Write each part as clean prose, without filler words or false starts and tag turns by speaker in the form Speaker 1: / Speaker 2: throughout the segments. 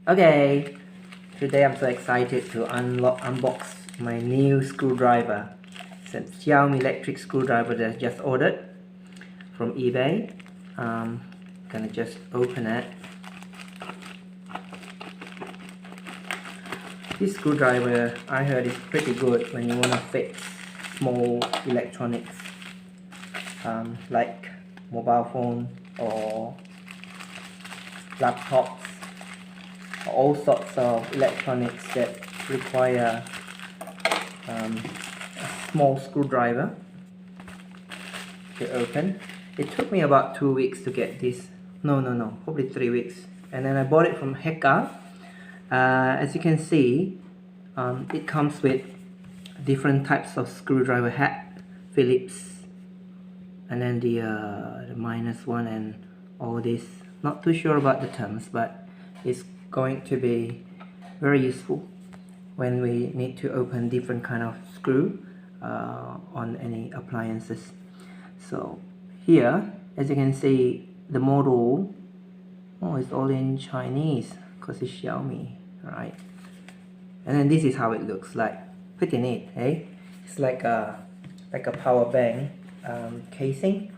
Speaker 1: Okay, today I'm so excited to unbox my new screwdriver. It's a Xiaomi electric screwdriver that I just ordered from eBay. Gonna just open it. This screwdriver, I heard, is pretty good when you want to fix small electronics, like mobile phone or laptops, all sorts of electronics that require a small screwdriver to open. It took me about 2 weeks to get this. No, probably 3 weeks. And then I bought it from Heka. As you can see, it comes with different types of screwdriver head, Phillips, and then the minus one and all this. Not too sure about the terms, but it's going to be very useful when we need to open different kind of screw on any appliances. So here, as you can see, the model, it's all in Chinese because it's Xiaomi, right? And then this is how it looks like. Pretty neat, eh? It's like a power bank casing.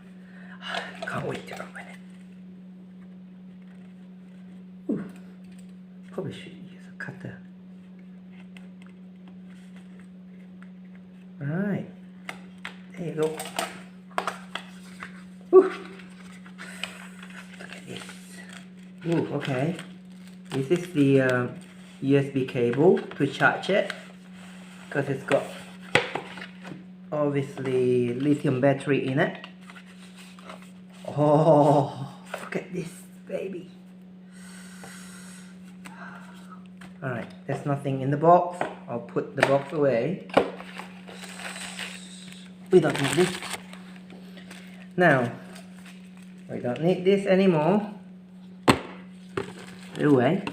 Speaker 1: Can't wait to open it. Ooh. Probably should use a cutter. Alright, there you go. Ooh. Look at this. Ooh, okay. This is the USB cable to charge it, because it's got obviously lithium battery in it. Oh, look at this baby. Alright, there's nothing in the box. I'll put the box away. We don't need this. Now, we don't need this anymore. Put it away.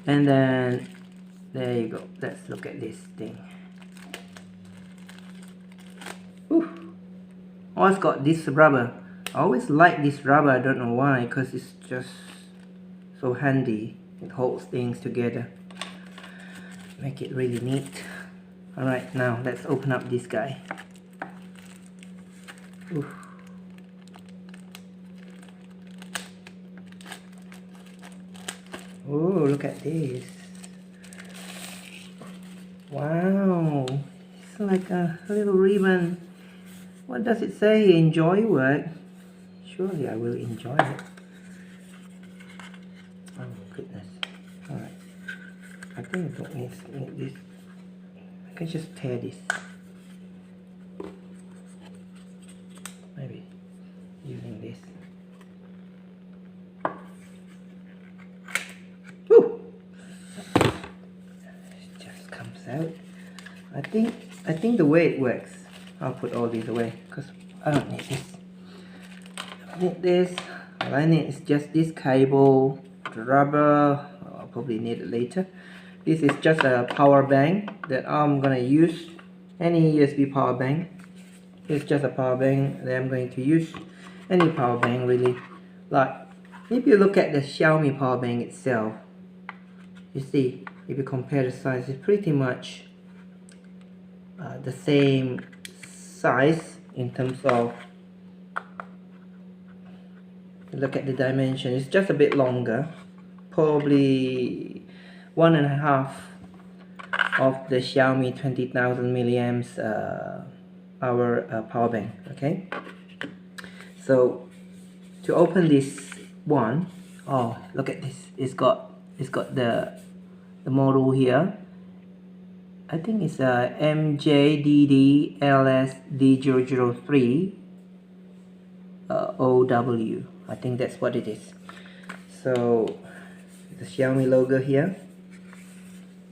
Speaker 1: And then, there you go. Let's look at this thing. Ooh. Oh, it's got this rubber. I always like this rubber. I don't know why, because it's just so handy. It holds things together. Make it really neat. Alright, now let's open up this guy. Ooh. Oh, look at this. Wow. It's like a little ribbon. What does it say? Enjoy work. Surely I will enjoy it. Oh goodness. Alright. I think I don't need this. I can just tear this. Maybe using this. Woo! It just comes out. I think the way it works, I'll put all these away because I don't need this. I don't need this. All I need is just this cable, the rubber. I'll probably need it later. This is just a power bank that I'm gonna use. Any USB power bank. It's just a power bank that I'm going to use. Any power bank really. Like, if you look at the Xiaomi power bank itself, you see, if you compare the size, it's pretty much the same size in terms of, look at the dimension. It's just a bit longer, probably 1.5 of the Xiaomi 20,000 milliamps hour power bank. Okay, so to open this one, oh look at this, it's got the model here. I think it's a MJDDLSD003QW. I think that's what it is. So the Xiaomi logo here.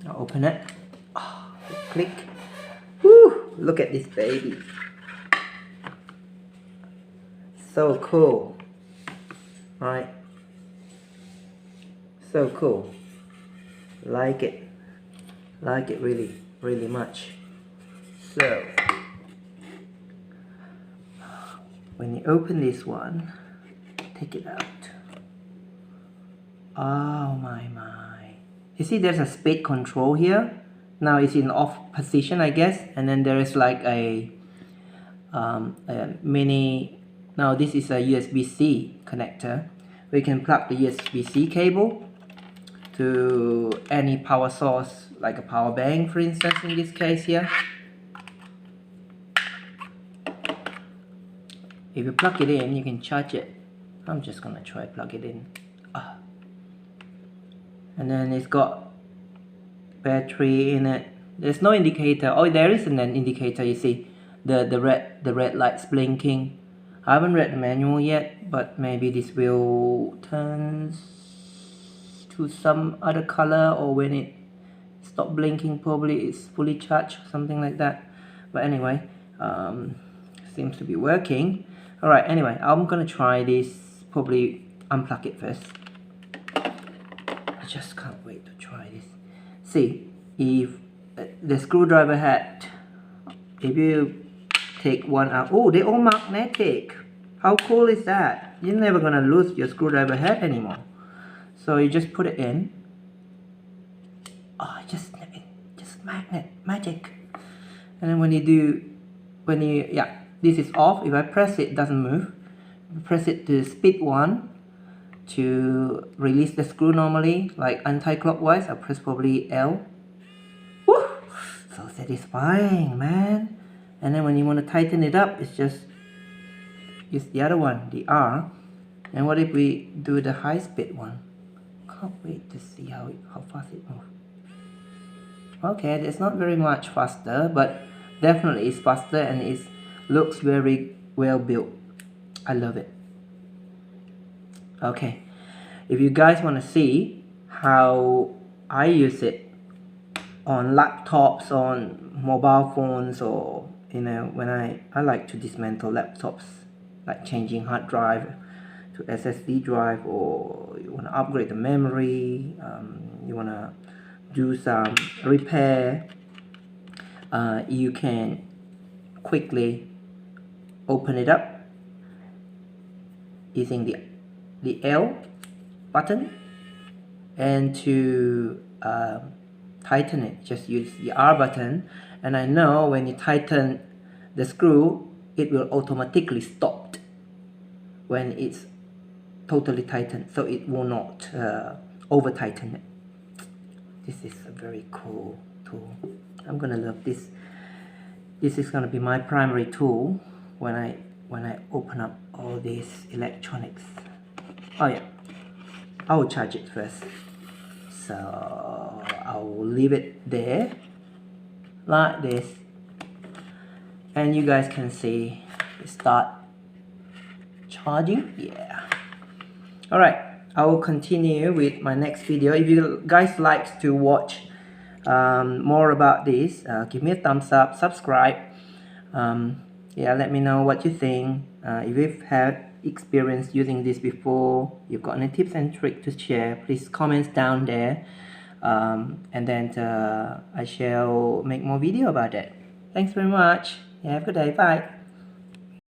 Speaker 1: I'll open it. Oh, click. Woo! Look at this baby. So cool. Right. So cool. Like it. Like it really much. So when you open this one, take it out. Oh my. you see there's a speed control here. Now it's in off position, I guess, and then there is like a mini. Now this is a USB-C connector. We can plug the USB-C cable to any power source, like a power bank, for instance, in this case here. If you plug it in, you can charge it. I'm just gonna try plug it in. And then it's got battery in it. There's no indicator. Oh, there is an indicator. You see the red lights blinking. I haven't read the manual yet, but maybe this will turn to some other color, or when it stop blinking, probably it's fully charged or something like that. But anyway, seems to be working. Alright, anyway, I'm gonna try this. Probably unplug it first. I just can't wait to try this. See, if the screwdriver head, if you take one out, oh, they're all magnetic. How cool is that? You're never gonna lose your screwdriver head anymore. So you just put it in. Oh, just magic. And then this is off. If I press it, doesn't move. Press it to speed 1 to release the screw normally, like anti-clockwise. I'll press probably L. Woo! So satisfying, man. And then when you want to tighten it up, it's just use the other one, the R. And what if we do the high speed one? Can't wait to see how fast it moves. Okay, it's not very much faster, but definitely it's faster, and it looks very well built. I love it. Okay, if you guys want to see how I use it on laptops, on mobile phones, or when I like to dismantle laptops, like changing hard drive to SSD drive, or you want to upgrade the memory, you want to do some repair, you can quickly open it up using the L button, and to tighten it, just use the R button. And I know when you tighten the screw, it will automatically stop when it's totally tightened, so it will not over tighten it. This is a very cool tool. I'm gonna love this. This is gonna be my primary tool when I open up all these electronics. Oh yeah, I will charge it first. So I will leave it there like this, and you guys can see it start charging. Yeah. Alright, I will continue with my next video. If you guys like to watch more about this, give me a thumbs up, subscribe. Yeah, let me know what you think. If you've had experience using this before, you've got any tips and tricks to share, please comment down there, and then I shall make more video about it. Thanks very much. Yeah, have a good day. Bye.